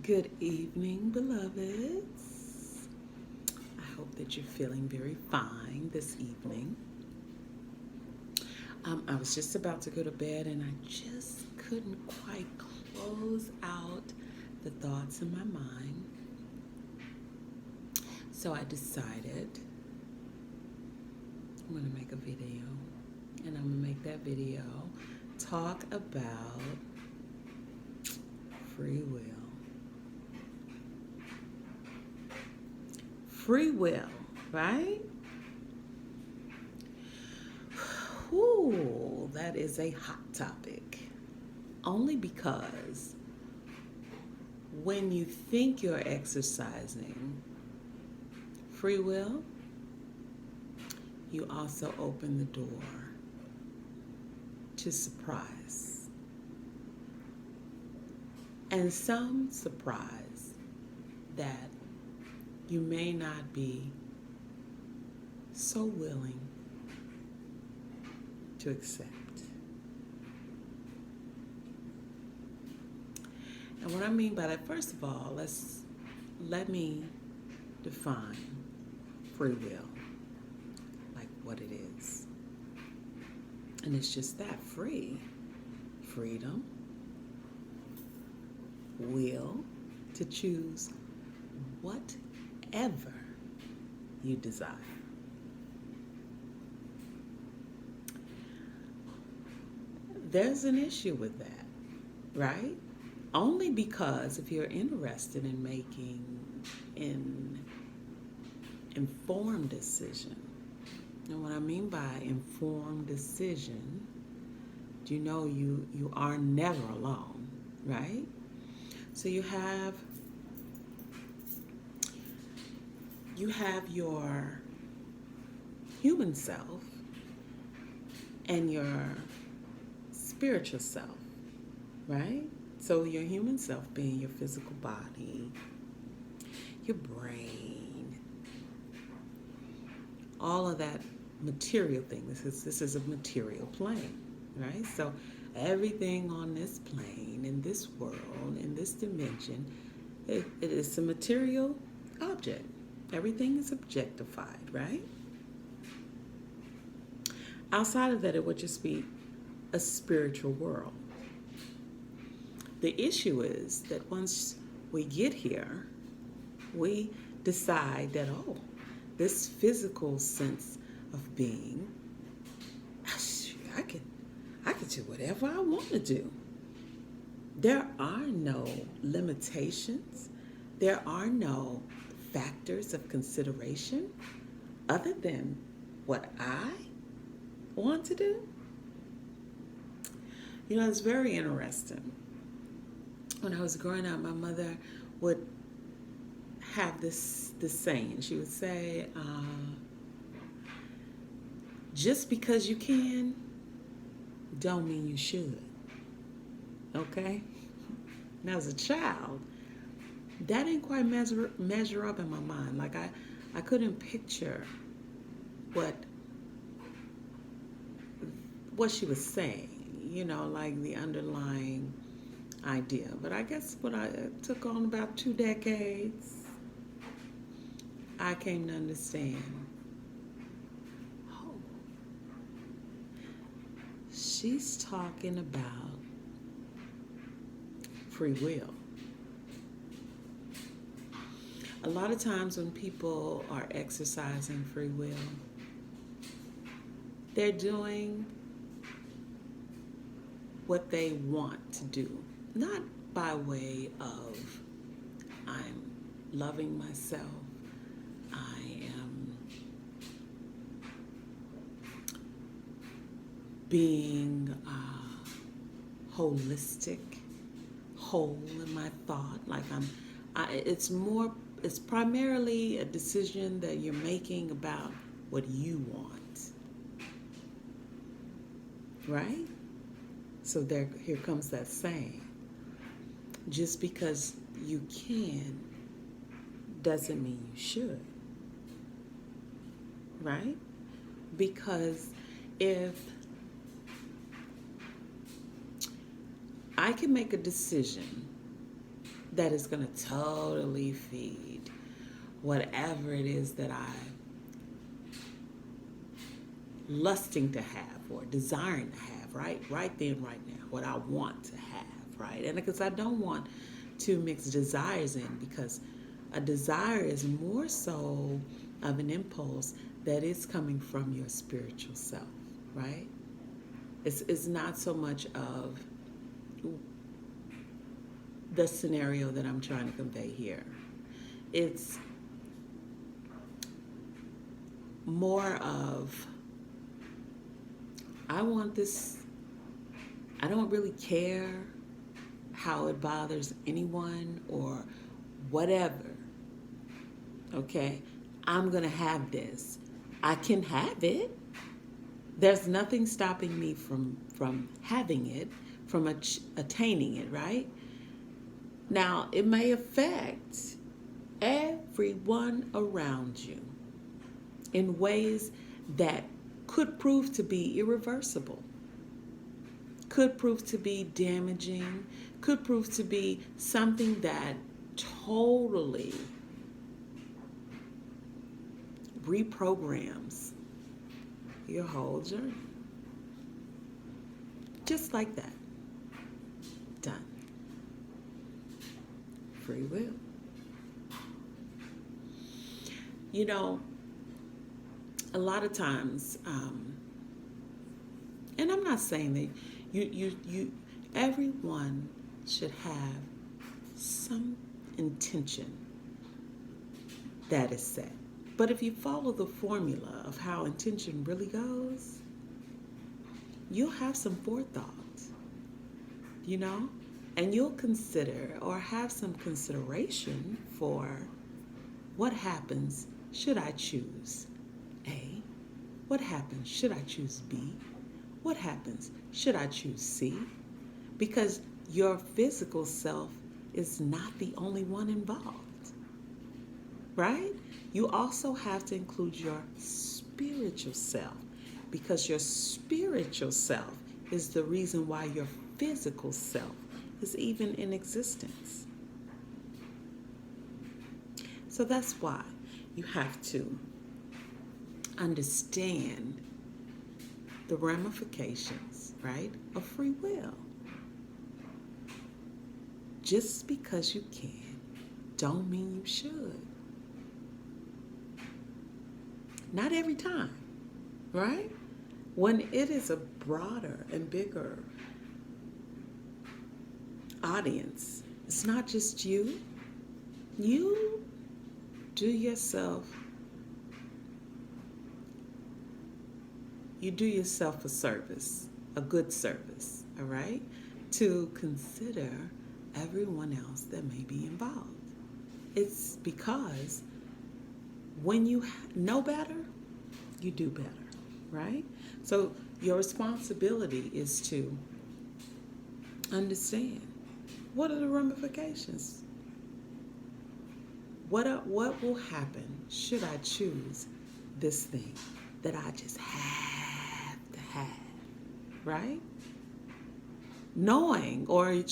Good evening, beloveds. I hope that you're feeling very fine this evening. I was just about to go to bed and I just couldn't quite close out the thoughts in my mind. So I decided I'm going to make a video, and I'm going to make that video talk about free will. Free will, right? Whew, that is a hot topic. Only because when you think you're exercising free will, you also open the door to surprise. And some surprise that you may not be so willing to accept. And what I mean by that, first of all, let me define free will, like what it is. And it's just that: freedom, will to choose whatever you desire. There's an issue with that, right? Only because if you're interested in making an informed decision, and what I mean by informed decision, you know you are never alone, right? So you have your human self and your spiritual self, right? So your human self being your physical body, your brain, all of that material thing. This is a material plane, right? So everything on this plane, in this world, in this dimension, it is a material object. Everything is objectified, right? Outside of that, it would just be a spiritual world. The issue is that once we get here, we decide that, this physical sense of being, I can do whatever I want to do. There are no limitations. There are no factors of consideration other than what I want to do. You know, it's very interesting. When I was growing up, my mother would have this saying. She would say, just because you can, don't mean you should. Okay? And as a child, that didn't quite measure up in my mind. Like I couldn't picture what she was saying, like the underlying idea. But I guess when I took on about 2 decades, I came to understand, oh, she's talking about free will. A lot of times when people are exercising free will, they're doing what they want to do, not by way of I'm loving myself, I am being holistic, whole in my thought. Like it's primarily a decision that you're making about what you want, right? So here comes that saying: just because you can doesn't mean you should, right? Because if I can make a decision that is going to totally feed whatever it is that I'm lusting to have or desiring to have, right then, right now, what I want to have, right? And because I don't want to mix desires in, because a desire is more so of an impulse that is coming from your spiritual self, right? It's not so much of the scenario that I'm trying to convey here. It's more of, I want this, I don't really care how it bothers anyone or whatever. Okay? I'm going to have this. I can have it. There's nothing stopping me from having it, from attaining it, right? Now, it may affect everyone around you in ways that could prove to be irreversible, could prove to be damaging, could prove to be something that totally reprograms your whole journey. Just like that. Done. Free will. You know, a lot of times, and I'm not saying that you everyone should have some intention that is set. But if you follow the formula of how intention really goes, you'll have some forethought, you know, and you'll consider or have some consideration for what happens should I choose A? What happens should I choose B? What happens should I choose C? Because your physical self is not the only one involved, right? You also have to include your spiritual self, because your spiritual self is the reason why your physical self is even in existence. So that's why you have to understand the ramifications, right, of free will. Just because you can, don't mean you should. Not every time, right? When it is a broader and bigger audience, it's not just you. You do yourself a service, a good service, all right? To consider everyone else that may be involved. It's because when you know better, you do better, right? So your responsibility is to understand, what are the ramifications? What will happen should I choose this thing that I just have to have, right? Knowing, or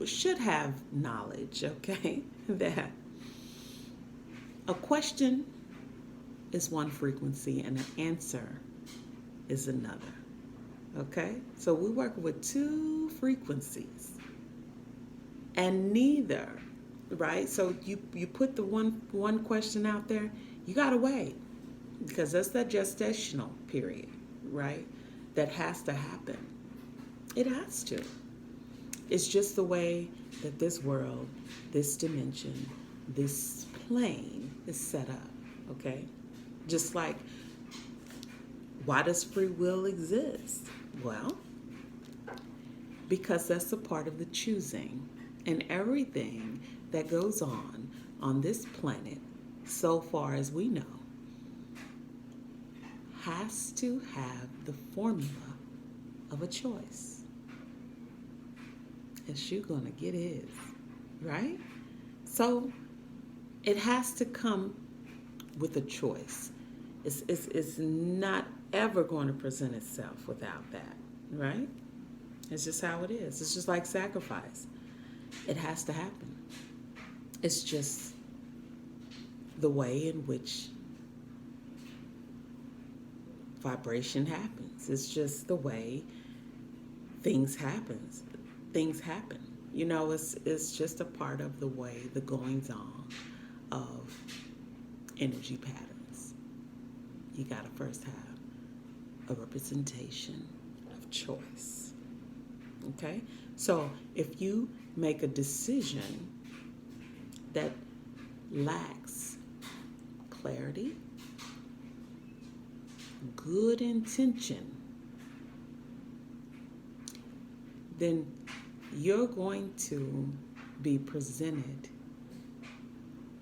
should have knowledge, okay, that a question is one frequency and an answer is another, okay? So we work with two frequencies and neither, right? So you put the one question out there, you gotta wait, because that's that gestational period, right? That has to happen. It has to. It's just the way that this world, this dimension, this plane is set up, okay? Just like, why does free will exist? Well, because that's a part of the choosing. And everything that goes on this planet, so far as we know, has to have the formula of a choice. And you're going to get his, right? So it has to come with a choice. It's not ever going to present itself without that, right? It's just how it is. It's just like sacrifice. It has to happen. It's just the way in which vibration happens. It's just the way things happen. It's just a part of the way, the goings on of energy patterns. You got to first have a representation of choice. Okay? So if you make a decision that lacks clarity, good intention, then you're going to be presented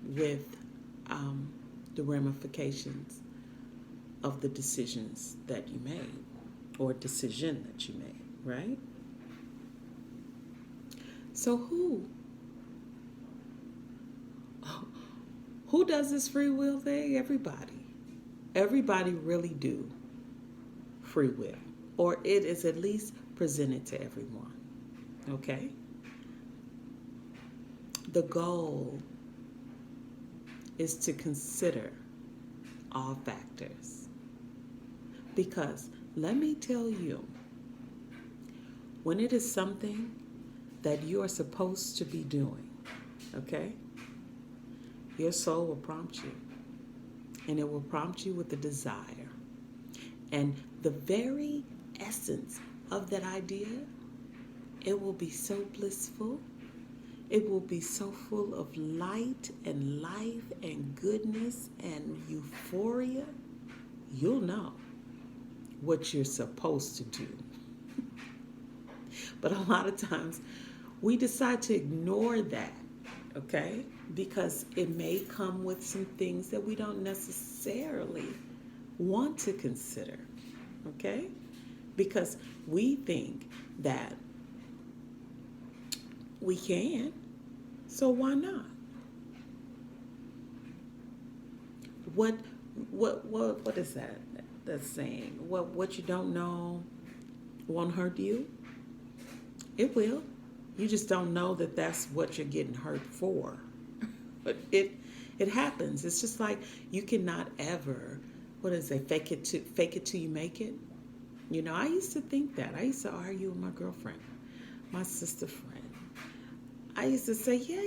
with the ramifications of the decisions that you made or decision that you made, right? So who does this free will thing? Everybody. Everybody really do free will, or it is at least presented to everyone. Okay? The goal is to consider all factors. Because let me tell you, when it is something that you are supposed to be doing, okay, your soul will prompt you. And it will prompt you with a desire. And the very essence of that idea, it will be so blissful. It will be so full of light and life and goodness and euphoria. You'll know what you're supposed to do. But a lot of times we decide to ignore that, okay? Because it may come with some things that we don't necessarily want to consider, okay? Because we think that we can, so why not? What is that? That's saying what you don't know won't hurt you. It will. You just don't know that that's what you're getting hurt for. But it happens. It's just like you cannot ever, fake it till you make it. I used to think that. I used to argue with my girlfriend, my sister friend. I used to say, yeah,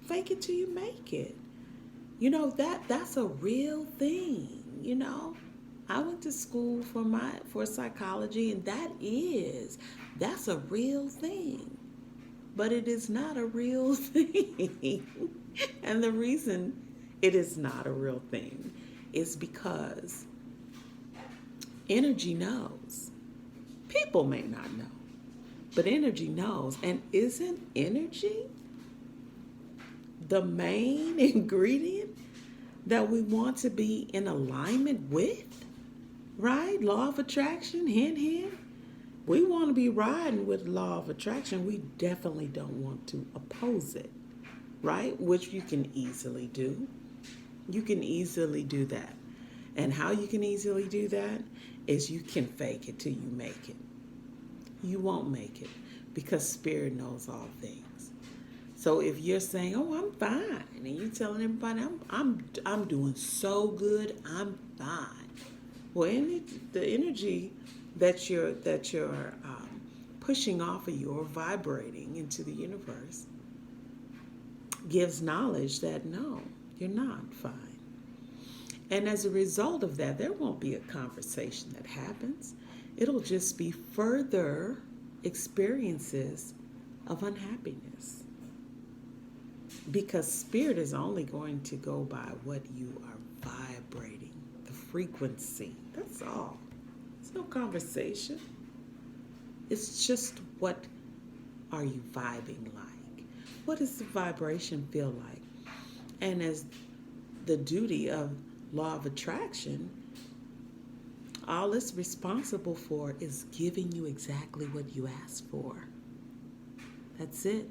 fake it till you make it. That's a real thing, I went to school for psychology, and that's a real thing. But it is not a real thing. And the reason it is not a real thing is because energy knows. People may not know, but energy knows. And isn't energy the main ingredient that we want to be in alignment with? Right? Law of attraction, hint, hint. We want to be riding with law of attraction. We definitely don't want to oppose it, right? Which you can easily do. You can easily do that. And how you can easily do that is you can fake it till you make it. You won't make it because Spirit knows all things. So if you're saying, "Oh, I'm fine," and you're telling everybody, "I'm doing so good, I'm fine," well, the energy that you're pushing off of you or vibrating into the universe gives knowledge that no, you're not fine. And as a result of that, there won't be a conversation that happens. It'll just be further experiences of unhappiness. Because Spirit is only going to go by what you are vibrating, the frequency. That's all. It's no conversation. It's just what are you vibing like? What does the vibration feel like? And as the duty of law of attraction, all it's responsible for is giving you exactly what you asked for. That's it.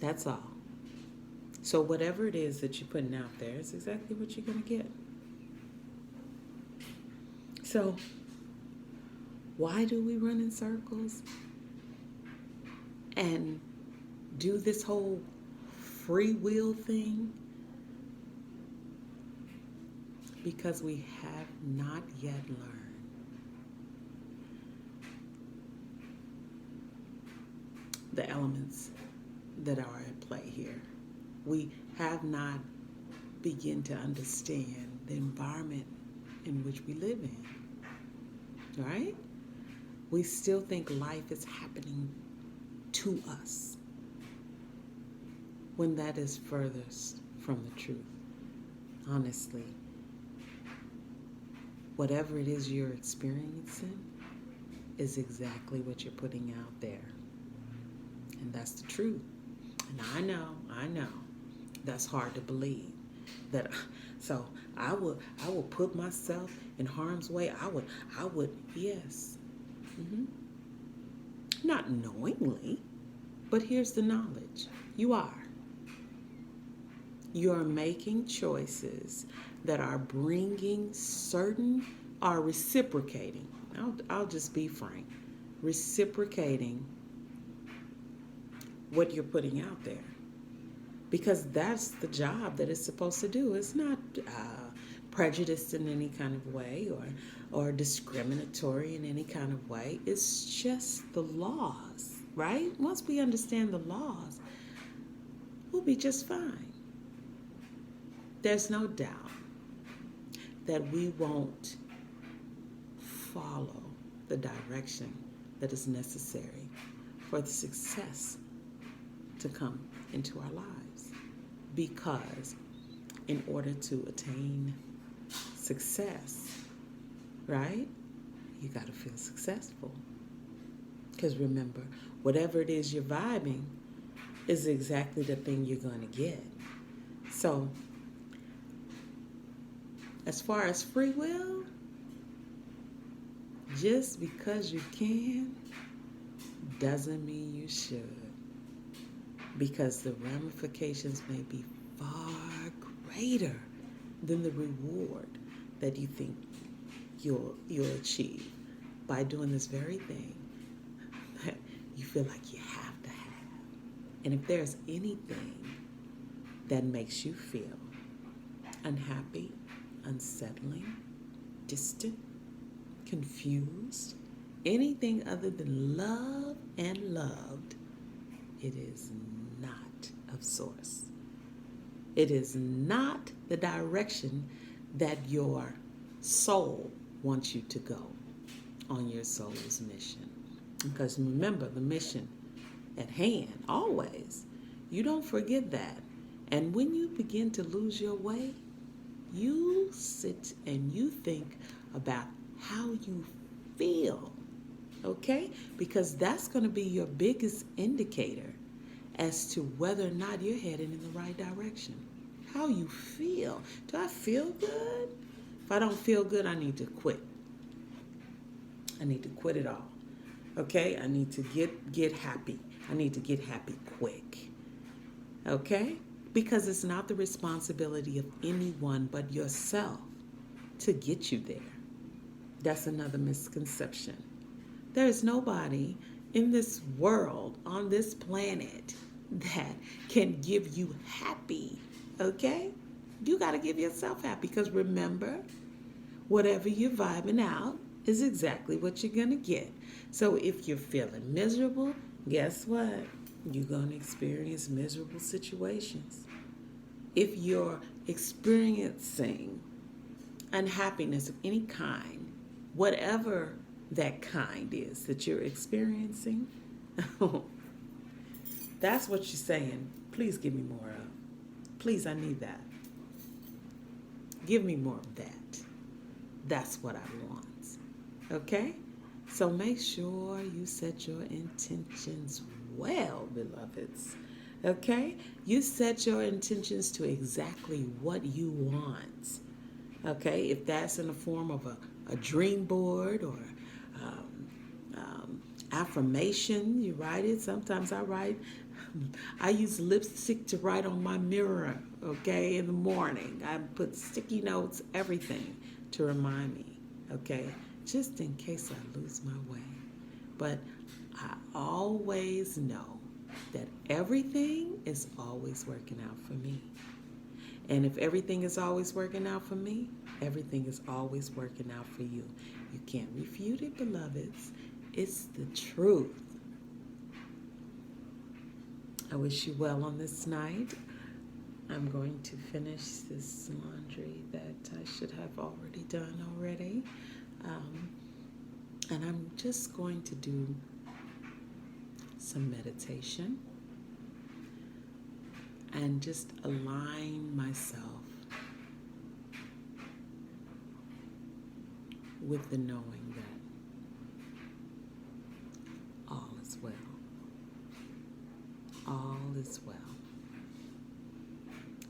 That's all. So whatever it is that you're putting out there is exactly what you're going to get. So why do we run in circles? And do this whole free will thing? Because we have not yet learned the elements that are at play here. We have not begun to understand the environment in which we live in, right? We still think life is happening to us when that is furthest from the truth. Honestly, whatever it is you're experiencing is exactly what you're putting out there. And that's the truth. And I know, that's hard to believe. That so I will put myself in harm's way. I would, yes. Not knowingly, but here's the knowledge. You are. You are making choices that are bringing certain, are reciprocating. I'll just be frank. Reciprocating what you're putting out there. Because that's the job that it's supposed to do. It's not prejudiced in any kind of way or discriminatory in any kind of way. It's just the laws, right? Once we understand the laws, we'll be just fine. There's no doubt that we won't follow the direction that is necessary for the success to come into our lives. Because in order to attain success, right, you got to feel successful. Because remember, whatever it is you're vibing is exactly the thing you're going to get. So, as far as free will, just because you can doesn't mean you should. Because the ramifications may be far greater than the reward that you think you'll achieve by doing this very thing that you feel like you have to have. And if there's anything that makes you feel unhappy, unsettling, distant, confused, anything other than love and loved, it is not of source. It is not the direction that your soul wants you to go on your soul's mission. Because remember, the mission at hand, always. You don't forget that. And when you begin to lose your way, you sit and you think about how you feel, okay? Because that's going to be your biggest indicator as to whether or not you're heading in the right direction. How you feel. Do I feel good? If I don't feel good, I need to quit. I need to quit it all, okay? I need to get happy. I need to get happy quick, okay? Because it's not the responsibility of anyone but yourself to get you there. That's another misconception. There's nobody in this world, on this planet, that can give you happy, okay? You got to give yourself happy because remember, whatever you're vibing out is exactly what you're going to get. So if you're feeling miserable, guess what? You're going to experience miserable situations. If you're experiencing unhappiness of any kind, whatever that kind is that you're experiencing, that's what you're saying. Please give me more of. Please, I need that. Give me more of that. That's what I want. Okay? So make sure you set your intentions well, beloveds. Okay? You set your intentions to exactly what you want. Okay? If that's in the form of a dream board or affirmation, you write it. Sometimes I use lipstick to write on my mirror, okay, in the morning. I put sticky notes, everything to remind me, okay, just in case I lose my way. But I always know that everything is always working out for me. And if everything is always working out for me, everything is always working out for you. You can't refute it, beloveds. It's the truth. I wish you well on this night. I'm going to finish this laundry that I should have already done already. And I'm just going to do some meditation and just align myself with the knowing that all is well. All is well.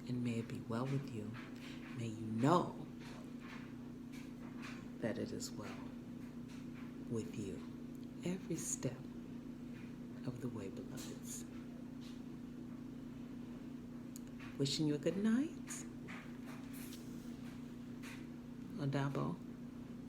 And may it be well with you. May you know that it is well with you every step of the way, beloveds. Wishing you a good night. Odabo.